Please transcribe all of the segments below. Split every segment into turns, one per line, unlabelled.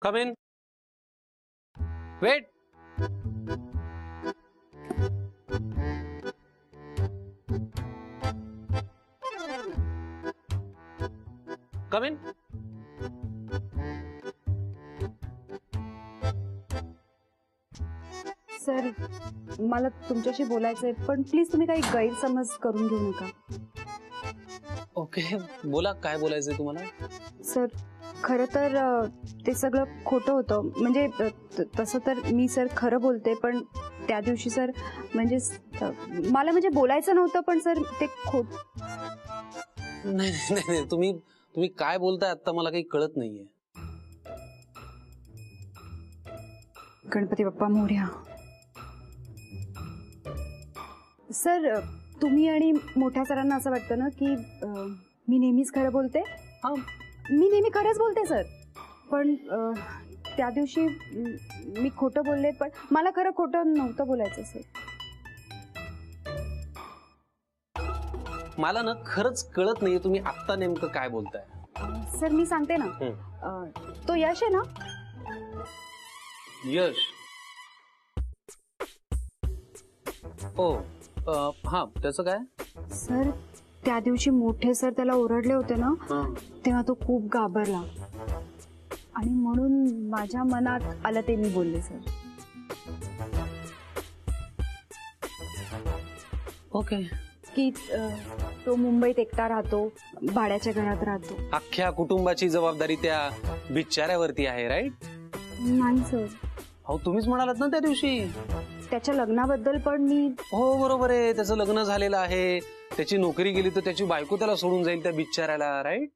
Come in. Wait. Come in.
Sir मला तुमच्याशी बोलायचंय पण प्लीज तुम्ही काही गैरसमज करून घेऊ नका.
ओके बोला काय बोलायचंय तुम्हाला.
सर खरं तर ते सगळं खोटं होतं. म्हणजे तसं तर मी सर खरं बोलते पण त्या दिवशी सर म्हणजे मला म्हणजे बोलायचं नव्हतं पण सर ते
नाही नाही तुम्ही काय बोलताय आता मला काही कळत नाहीये.
गणपती बाप्पा मोरया. सर तुम्ही आणि मोठ्या सरांना असं वाटतं ना की मी नेहमीच खरं बोलते.
हां
मी नेहमी खरंच बोलते सर पण त्या दिवशी मी खोटं बोलले पण मला खरं खोटं नव्हतं बोलायचं सर.
मला ना खरंच कळत नाहीये तुम्ही आत्ता नेमकं काय बोलताय.
सर मी सांगते ना तो यश आहे ना.
यश हो हा त्याचं काय.
सर त्या दिवशी मोठे सर त्याला ओरडले होते ना तेव्हा तो खूप घाबरला आणि म्हणून माझ्या मनात आलं ते मी बोलले सर.
ओके
की तो मुंबईत एकटा राहतो भाड्याच्या घरात राहतो.
अख्ख्या कुटुंबाची जबाबदारी त्या बिचाऱ्यावरती आहे राईट.
नाही सर.
अहो तुम्हीच म्हणालात ना त्या दिवशी
त्याच्या लग्नाबद्दल पण मी.
हो बरोबर आहे त्याचं लग्न झालेलं आहे त्याची नोकरी गेली तर त्याची बायको त्याला सोडून जाईल त्या बिचाऱ्याला राईट.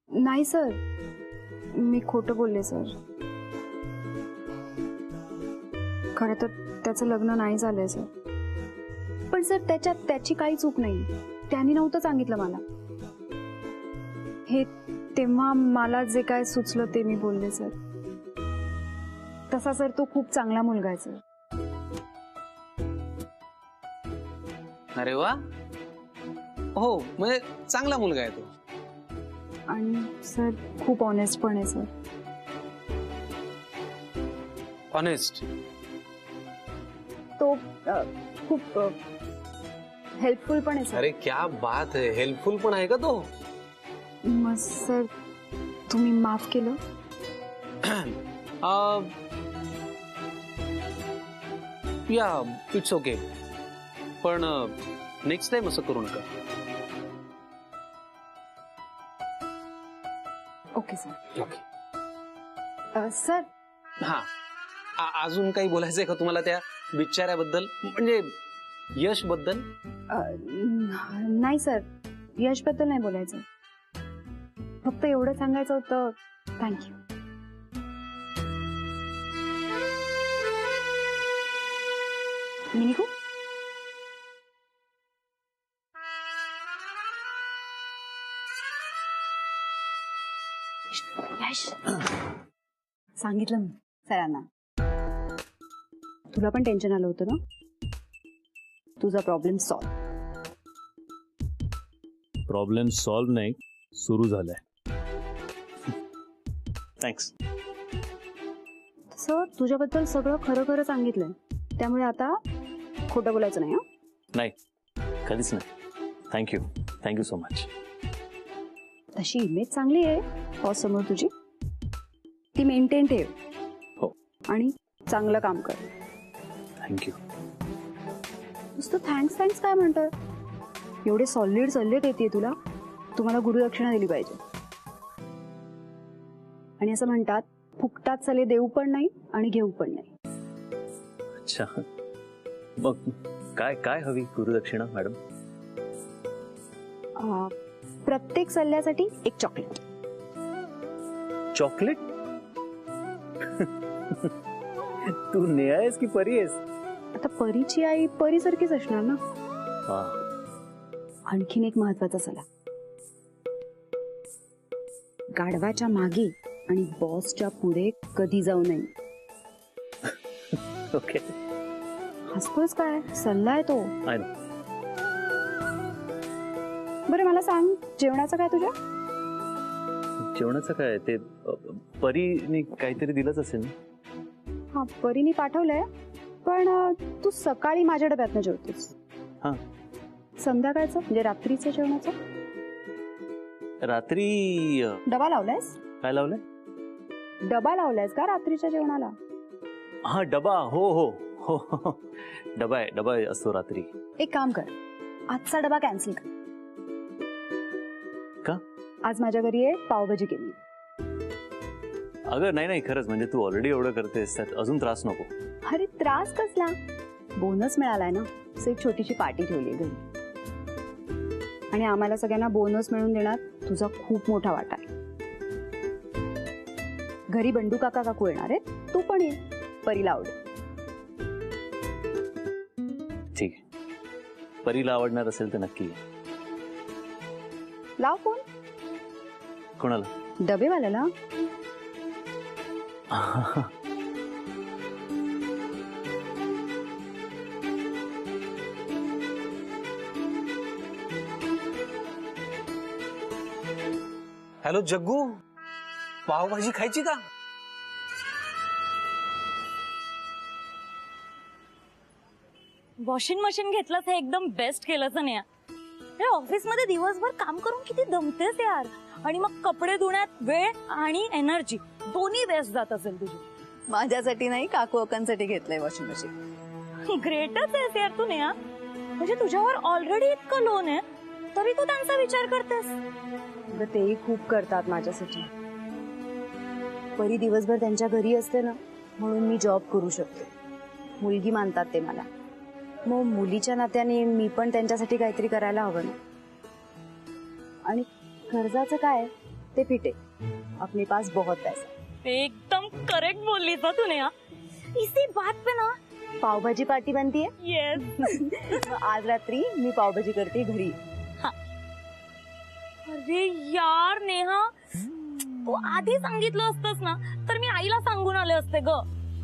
नाही सर मी खोटं बोलले सर. खरं तर त्याचं लग्न नाही झालंय सर. पण सर त्याची काही चूक नाही. त्यांनी नव्हतं सांगितलं मला हे. तेव्हा मला जे काय सुचलं ते मी बोलले सर. तसा सर तो खूप चांगला मुलगा आहे सर.
अरे वा हो म्हणजे चांगला मुलगा आहे तो.
आणि सर खूप ऑनेस्ट पण आहे सर.
ऑनेस्ट.
तो खूप हेल्पफुल पण आहे सर.
अरे क्या बात है हेल्पफुल पण आहे का तो.
मग सर तुम्ही माफ केलं.
या इट्स ओके पण नेक्स्ट टाइम असं करू नका.
Okay sir.
ओके
सर
हा अजून काही बोलायचंय का तुम्हाला त्या बिचाऱ्याबद्दल म्हणजे यश बद्दल.
नाही सर यश बद्दल नाही बोलायचं. फक्त एवढं सांगायचं होतं थँक्यू. मी निघू. यश सांगितलं मी सरांना. तुला पण टेन्शन आलं होतं ना. तुझा प्रॉब्लेम सॉल्व.
प्रॉब्लेम सॉल्व नाही सुरू झालाय. थँक्स.
सर तुझ्याबद्दल सगळं खरं खरं सांगितलंय त्यामुळे आता खोटं बोलायचं नाही.
नाही कधीच नाही. Thank you so much.
तशी इमेज चांगली आहे बॉस समोर तुझी. ती मेंटेन ठेव.
हो
आणि चांगलं काम कर.
थँक्यू.
नुसतं थँक्स काय म्हणतोय. एवढे सॉलिड सल्ले देते तुला. तुम्हाला गुरुदक्षिणा दिली पाहिजे. आणि असं म्हणतात फुकटात सल्ले देऊ पण नाही आणि घेऊ पण नाही.
अच्छा मग काय काय हवी गुरुदक्षिणा मॅडम.
प्रत्येक सल्ल्यासाठी एक चॉकलेट.
चॉकलेट. तू नेहा आहेस की परी आहेस.
आता परीची आई परीसारखीच असणार ना.
हा.
आणखीन एक महत्वाचा सल्ला. गाढवाच्या मागे आणि बॉसच्या पुढे कधी जाऊ नये.
ओके.
हसतोस काय. सल्ला आहे तो.
I know.
बरं मला सांग जेवणाचं काय तुझ्या.
जेवणाचं काय ते परीने काहीतरी दिलंच असेल ना.
हा परीने पाठवलंय, पण तू सकाळी माझ्या डब्यातनं जेवतोस.
हा.
संध्याकाळचं म्हणजे रात्रीचं जेवणाचं
रात्री
डबा लावलायस?
काय लावलंय?
डबा लावलायस का रात्रीच्या जेवणाला?
हा डबा, हो हो हो हो. डबा असतो रात्री.
एक काम कर, आजचा डबा कॅन्सल कर.
का?
आज माझ्या घरी आहे, पावभाजी केली.
अगं नाही खरंच, म्हणजे तू ऑलरेडी एवढं करतेस त्यात अजून त्रास नको.
अरे त्रास कसला, बोनस मिळालाय ना, असं एक छोटीशी पार्टी ठेवली घरी. आणि आम्हाला सगळ्यांना बोनस मिळून देण्यात तुझा खूप मोठा वाटा आहे. घरी बंडू काका काकू येणार आहेत, तू पण ये, परीला आवडेल.
ठीक आहे, परीला आवडणार असेल तर नक्की ये.
लाव फोन.
कोणाला?
डबेवाल्याला.
हॅलो जग्गू, पावभाजी खायची का?
वॉशिंग मशीन घेतलंच हे एकदम बेस्ट केलंच नाही. हे ऑफिस मध्ये दिवसभर काम करून किती दमतेस यार, आणि मग कपडे धुण्यात वेळ आणि एनर्जी दोन्ही वेस्ट जात असेल तुझी.
माझ्यासाठी नाही, काकू अकांसाठी घेतलंय वॉशिंग मशीन.
ग्रेटच आहेस यार तू नेहा. म्हणजे तुझ्यावर ऑलरेडी इतकं लोन आहे तरी तू त्यांचा विचार करतेस.
तेही खूप करतात माझ्यासाठी. परी दिवसभर त्यांच्या घरी असते ना, म्हणून मी जॉब करू शकते. मुलगी मानतात ते मला, मग मुलीच्या नात्याने मी पण त्यांच्यासाठी काहीतरी करायला हवं ना. आणि कर्जाचं काय ते फिटे, अपने पास बहुत पैसा.
एकदम करेक्ट बोललीस ना तू नेहा. इसी बात पे ना
पावभाजी पार्टी बनतीये.
येस.
आज रात्री मी पावभाजी करते घरी.
अरे यार नेहा, तू आधी सांगितलं असतंस ना तर मी आईला सांगून आले असते ग.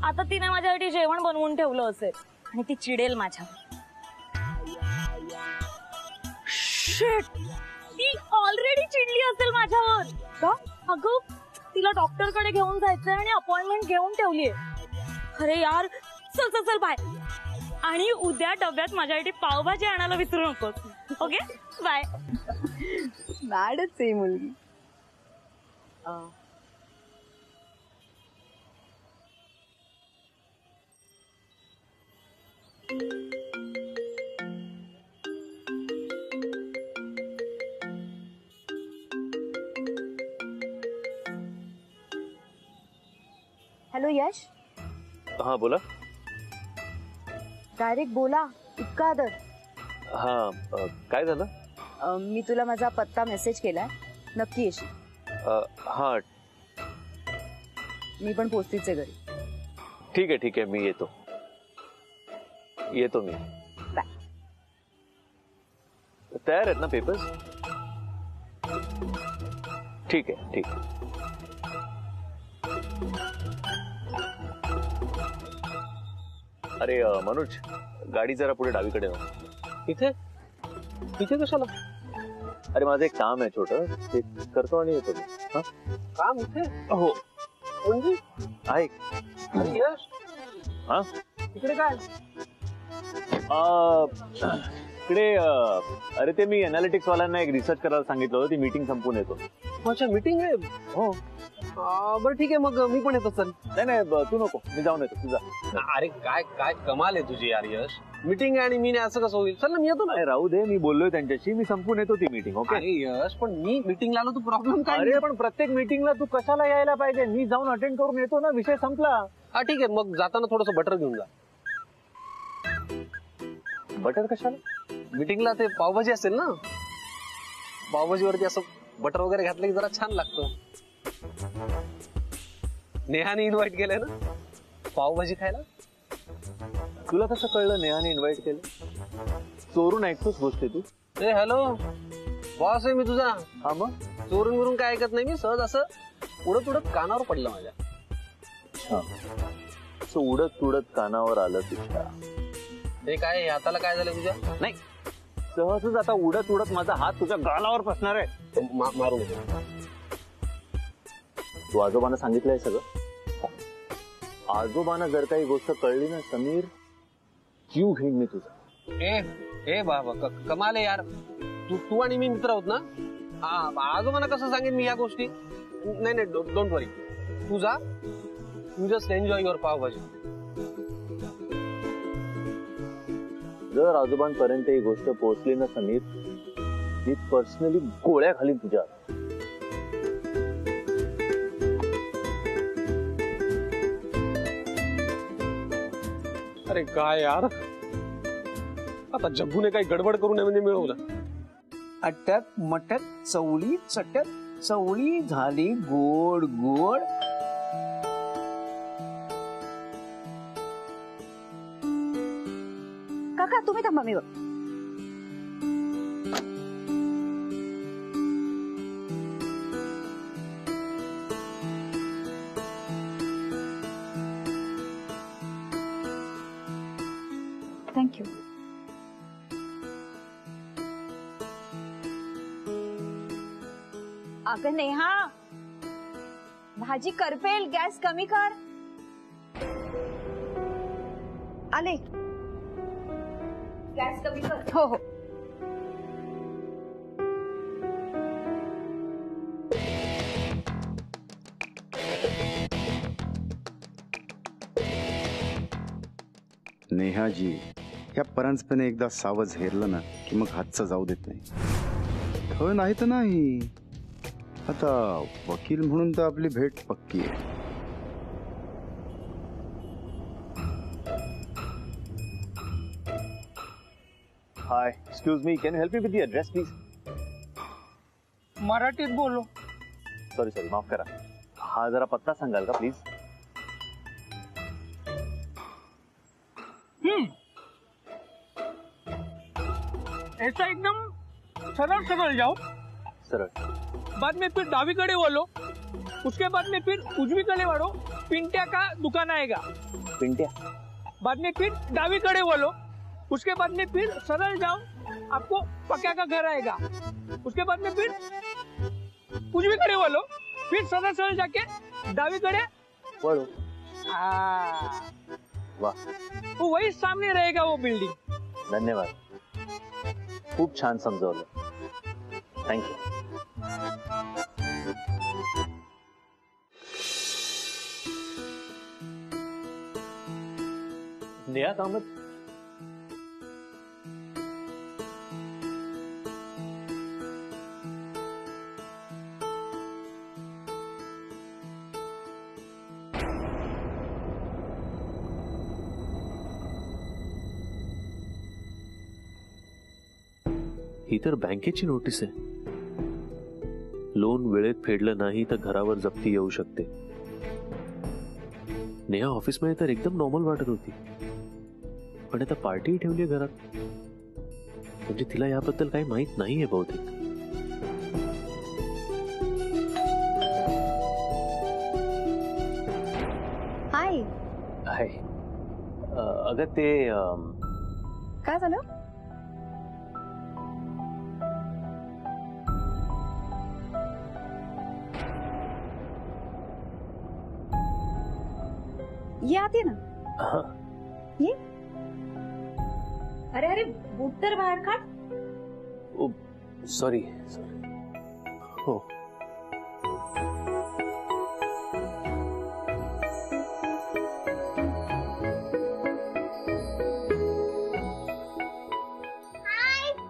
आता तिने माझ्यासाठी जेवण बनवून ठेवलं असेल आणि ती चिडेल माझ्यावर. शिट, ती ऑलरेडी चिडली असेल माझ्यावर. का? अगं तिला डॉक्टर कडे घेऊन जायचंय आणि अपॉइंटमेंट घेऊन ठेवलीये. अरे यार, चल चल चल बाय. आणि उद्या डब्यात माझ्यासाठी पावभाजी आणायला विसरू नकोस. Okay bye.
मॅडच आहे मुलगी. हॅलो यश.
हा बोला.
डायरेक्ट बोला, इतका आदर.
हा काय झालं?
मी तुला माझा पत्ता मेसेज केलाय, नक्की येशील.
हा
मी पण पोचतीच आहे घरी.
ठीक आहे मी येतो मी.
बाय.
तयार आहेत ना पेपर्स? ठीक आहे. अरे मनोज, गाडी जरा पुढे डावीकडे ना.
इथे इथे कशाला?
अरे माझं एक काम आहे छोटं, ते करतो आणि येतो. हा
काम इथे?
हो
म्हणजे
आहे.
अरे यश,
हा
इकडे काय?
इकडे अरे ते मी अनालिटिक्स वाल्यांना एक रिसर्च करायला सांगितलं होतं, ती मीटिंग संपून येतो.
अच्छा मीटिंग आहे.
हो
बरं ठीक आहे, मग मी पण येतो. चल.
नाही तू नको, मी जाऊन येतो. तुझा
अरे काय काय कमाल आहे तुझी यार यश. मीटिंग आहे आणि मी नाही असं कसं होईल? चल ना, मी येतो ना.
नाही राहू दे, मी बोललोय त्यांच्याशी, मी संपून येतो ती मीटिंग. ओके.
अरे यश, पण मी मीटिंगला आलो, तू प्रॉब्लेम काय?
अरे पण प्रत्येक मीटिंगला तू कशाला यायला पाहिजे? मी जाऊन अटेंड करून येतो ना, विषय संपला.
हा ठीक आहे, मग जाताना थोडस बटर घेऊन जा.
बटर कशाला?
मीटिंगला ते पावभाजी असेल ना, पावभाजीवरती असं बटर वगैरे घातलं की जरा छान लागतं. नेहाने इन्व्हाइट केलंय ना पावभाजी खायला.
तुला कसं कळलं नेहाने इन्व्हाइट केलं? चोरून ऐकतोस गोष्टी तू?
ए हॅलो बॉस आहे मी तुझा.
हा मग
चोरून वरून काय ऐकत नाही मी, सहज असं उडत उडत कानावर पडलं माझ्या.
उडत उडत कानावर आलं तुझ्या.
हे काय हाताला काय झालं तुझ्या?
नाही, सहजच आता उडत उडत माझा हात तुझ्या गालावर बसणार आहे.
मारू नको.
तू आजोबांना सांगितलंय सगळं? आजोबांना जर काही गोष्ट कळली ना समीर, जीव घेईन मी तुझा.
ए बाबा कमाल आहे यार. तू आणि मी मित्र आहोत ना. आजोबांना कसं सांगेन मी या गोष्टी? नाही डोंट वरी. तू जा, you just enjoy your pav bhaji.
जर आजोबांपर्यंत ही गोष्ट पोहोचली ना समीर, मी पर्सनली गोळ्या घालीन तुझ्या.
अरे काय यार, आता जग्गूने काही गडबड करू नये म्हणजे मिळवलं.
अटक मटक चवळी चटक, चवळी झाली गोड गोड.
काका तुम्ही थांबा, मी बघ. थँक्यू.
अगं नेहा, भाजी करपेल, गॅस कमी कर.
आले.
गॅस कमी कर.
हो हो.
नेहाजी, या परांजपेने एकदा सावज हेरलं ना की मग हातचं जाऊ देत नाही. हो नाही तर नाही. आता वकील म्हणून तर आपली भेट पक्की आहे.
Hi, excuse me, can you help me with the address please?
मराठीत बोलो.
सॉरी माफ करा. हा जरा पत्ता सांगाल का प्लीज?
ऐसा एकदम सरल सरल जाओ.
सरळ.
बाद में फिर दावीकडे वळो. उसके बाद में फिर उजवीकडे वळो. पिंट्या का दुकान आएगा.
पिंट्या.
बाद में फिर दावीकडे वळो. उसके बाद में फिर सरल जाओ, आपको पक्या का घर आएगा. उसके बाद में फिर उजवीकडे वळो. फिर सरल सरल जाके दावीकडे
वळो. वाह,
वो वही सामने रहेगा वो बिल्डिंग.
धन्यवाद. खूप छान समजावलं. थँक्यू. नेहा कामत.
ही तर बँकेची नोटीस आहे. लोन वेळेत फेडलं नाही तर घरावर जप्ती येऊ शकते. नेहा ऑफिसमध्ये तर एकदम नॉर्मल वाटत होती, पण आता पार्टी ठेवली घरात, म्हणजे तिला याबद्दल काही माहित नाहीये बहुतेक.
हाय.
हाय. अगं ते
काय झालं? ये आते ना. ये.
अरे अरे, बूट तर बाहेर काढ.
सॉरी. हो.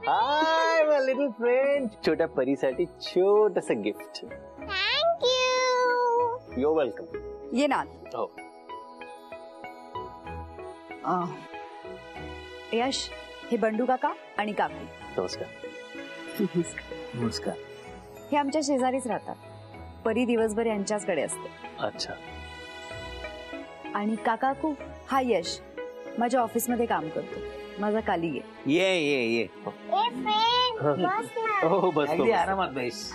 Hi my little friend. छोट्या परीसाठी छोटस गिफ्ट.
थँक्यू.
You welcome.
ये ना.
हो.
यश, हे बंडू काका आणि काकू.
नमस्कार.
नमस्कार.
हे आमच्या शेजारीच राहतात. परी दिवसभर यांच्याचकडे असते.
अच्छा.
आणि काकाकू हा यश माझ्या ऑफिसमध्ये काम करतो. माझा काली आहे.
ये ये ये.
हो बस.
अगदी आरामात बैस.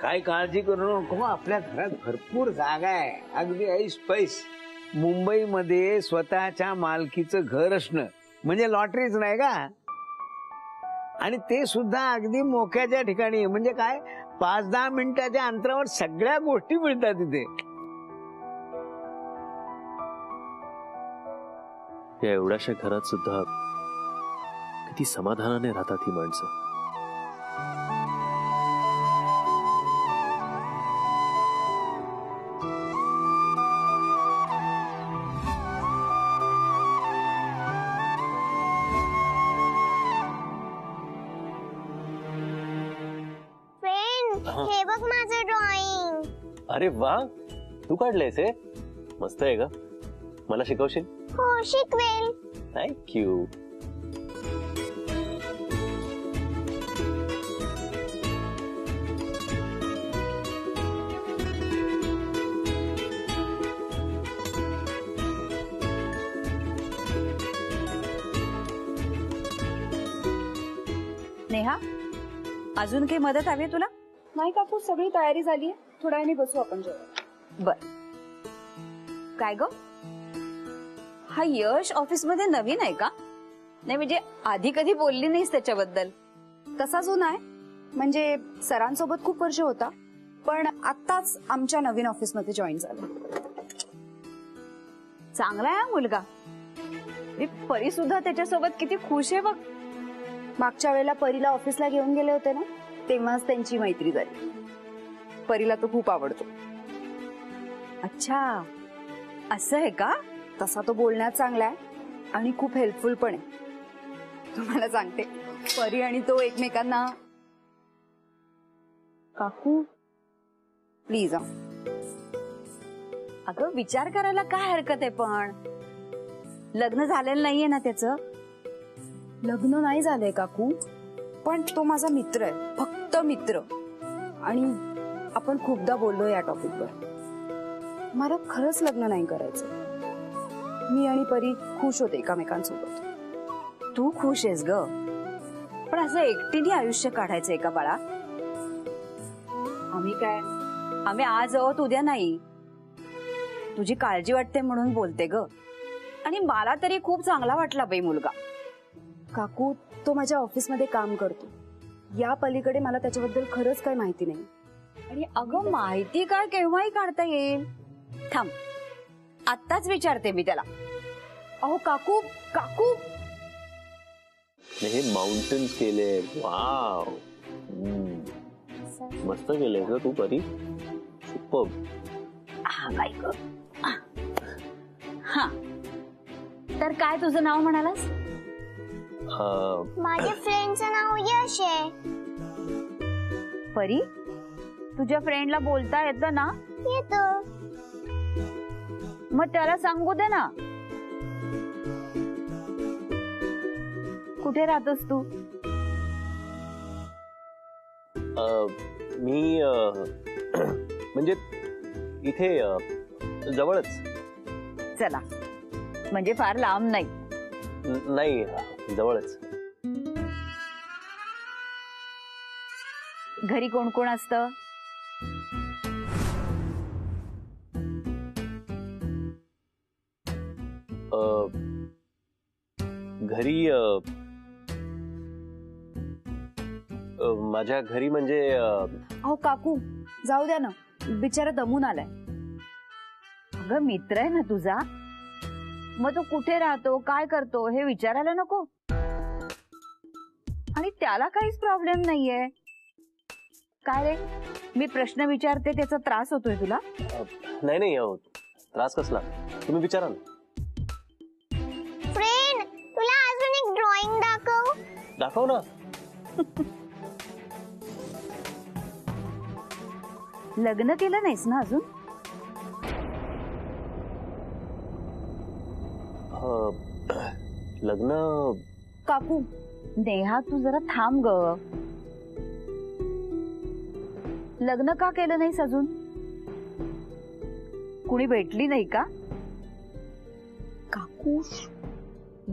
काय काळजी करू नको. आपल्या घरात भरपूर जागा आहे. अगदी ऐस पैस. मुंबईमध्ये स्वतःच्या मालकीचं घर असणं म्हणजे लॉटरीच नाही का.
आणि ते सुद्धा अगदी मोक्याच्या ठिकाणी. म्हणजे काय, 5-10 मिनिटाच्या अंतरावर सगळ्या गोष्टी मिळतात तिथे.
या एवढ्याशा घरात सुद्धा किती समाधानाने राहतात ही माणसं.
हे बघ माझं ड्रॉइंग.
अरे वा, तू काढलंयस हे? मस्त आहे का? मला शिकवशील?
हो शिकवेल.
थँक्यू.
नेहा, अजून काही मदत हवी तुला?
नाही काकू, सगळी तयारी झाली आहे. थोड्या वेळाने बसू आपण जेवायला.
बर. काय ग, हा यश ऑफिस मध्ये नवीन आहे का? नाही म्हणजे आधी कधी बोलली नाहीस त्याच्याबद्दल?
तसा जो नाही, म्हणजे सरांसोबत खूप वर्ष होता, पण आत्ताच आमच्या नवीन ऑफिस मध्ये जॉईन झाला.
चांगला आहे हा मुलगा. परी सुद्धा त्याच्यासोबत किती खुश आहे बघ.
मागच्या वेळेला परीला ऑफिसला घेऊन गेले होते ना, तेव्हाच त्यांची मैत्री झाली. परीला तो खूप आवडतो.
अच्छा, असं आहे का?
तसा तो बोलण्यात चांगला आहे आणि खूप हेल्पफुल पण आहे. तुम्हाला सांगते, परी आणि तो एकमेकांना. काकू प्लीज.
अगं विचार करायला काय हरकत आहे, पण लग्न झालेलं नाहीये ना त्याचं?
लग्न नाही झालंय काकू, पण तो माझा मित्र आहे, फक्त मित्र. आणि आपण खूपदा बोललो या टॉपिकवर. मला खरंच लग्न नाही करायचं. मी आणि परी खुश होते एकमेकांसोबत.
तू खुश आहेस ग, पण असं एकटीने आयुष्य काढायचंय का बाळा?
आम्ही काय,
आम्ही आज आहोत उद्या नाही. तुझी काळजी वाटते म्हणून बोलते ग. आणि मला तरी खूप चांगला वाटला बाई मुलगा.
काकू तो माझ्या ऑफिसमध्ये काम करतो. या पलीकडे मला त्याच्याबद्दल खरंच काही माहिती नाही.
आणि अगं माहिती काय केव्हाही काढता येईल. थांब, आत्ताच विचारते मी त्याला.
अहो काकू, काकू
हे माउंटन्स केले. वाव, मस्त केले ग तू परी. सुपर्ब.
हा काय ग. हा, तर काय तुझं नाव म्हणालास?
माझ्या फ्रेंडचं नाव यश आहे.
परी, तुझ्या फ्रेंडला बोलता येतं ना?
येतं.
मग त्याला सांगू दे ना. कुठे राहतोस तू?
मी म्हणजे इथे जवळच.
चला, म्हणजे फार लांब नाही.
नाही, जवळच.
घरी कोण कोण असतं?
घरी माझ्या घरी म्हणजे
अहो काकू जाऊ द्या ना, बिचारा दमून आलाय.
अगं मित्र आहे ना तुझा, मग तो कुठे राहतो, काय करतो हे विचारायला नको? आणि त्याला काहीच प्रॉब्लेम नाहीये. काय रे, मी प्रश्न विचारते त्याचा त्रास होतोय तुला?
नाही नाही, त्रास कसला, तुम्ही विचारा ना.
फ्रेंड, तुला अजून एक ड्रॉइंग दाखव.
दाखव ना.
लग्न केलं नाहीस ना अजून?
लग्न.
काकू
नेहा, तू जरा थांब ग. लग्न का केलं नाहीस अजून? कुणी भेटली नाही का?
काकू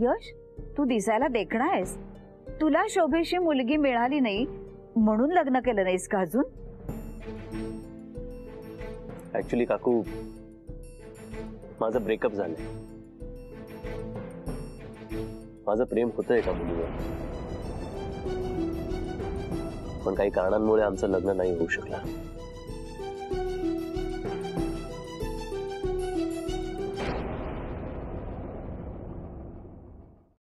यश, तू दिसायला देखणा आहेस. तुला शोभेशी मुलगी मिळाली नाही म्हणून लग्न केलं नाहीस का अजून?
ऍक्च्युली काकू, माझं ब्रेकअप झालंय. माझं प्रेम होतं एका मुलीवर.
पण काही कारणांमुळे आमचं लग्न नाही होऊ शकलं.